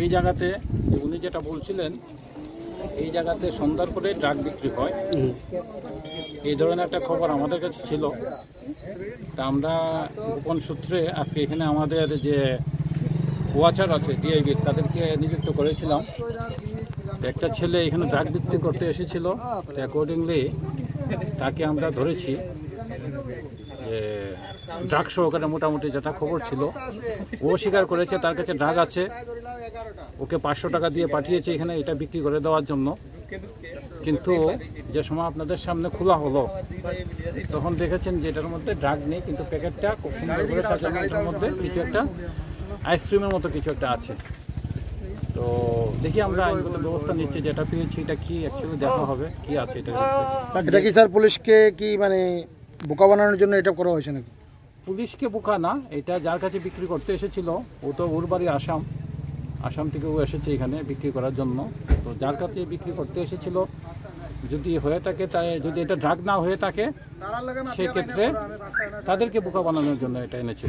এই জায়গাতে উনি যেটা বলছিলেন, এই জায়গাতে সন্ধ্যার পরে ড্রাগ বিক্রি হয়, এই ধরনের একটা খবর আমাদের কাছে ছিল। তা আমরা গোপন সূত্রে আজকে এখানে আমাদের যে ওয়াচার আছে ডিআইবি, তাদেরকে নিযুক্ত করেছিলাম। একটা ছেলে এখানে ড্রাগ বিক্রি করতে এসেছিল, অ্যাকর্ডিংলি তাকে আমরা ধরেছি। যে ড্রাগ সহকারে মোটামুটি যেটা খবর ছিল, ও স্বীকার করেছে তার কাছে ড্রাগ আছে। ওকে 500 টাকা দিয়ে পাঠিয়েছে এখানে এটা বিক্রি করে দেওয়ার জন্য। কিন্তু যে সময় আপনাদের সামনে খোলা হলো, তখন দেখেছেন যে এটার মধ্যে ড্রাগ নেই, কিন্তু প্যাকেটটা খুব সুন্দর করে সাজানো, এটার মধ্যে কিছু একটা আইসক্রিমের মতো কিছু একটা আছে। তো দেখি আমরা আইনগত ব্যবস্থা নিচ্ছি, যেটা পেয়েছি এটা কি অ্যাকচুয়ালি দেখা হবে কি আছে এটা। এটা কি স্যার পুলিশকে কি মানে বোকা বানানোর জন্য এটা করা হয়েছে নাকি? পুলিশকে বোকা না, এটা যার কাছে বিক্রি করতে এসেছিল, ও তো ওর বাড়ি আসাম থেকে ও এসেছে এখানে বিক্রি করার জন্য। তো যার কাছে বিক্রি করতে এসেছিল, যদি হয়ে থাকে, তাই যদি এটা ড্রাগ না হয়ে থাকে, সেক্ষেত্রে তাদেরকে বোকা বানানোর জন্য এটা এনেছিল।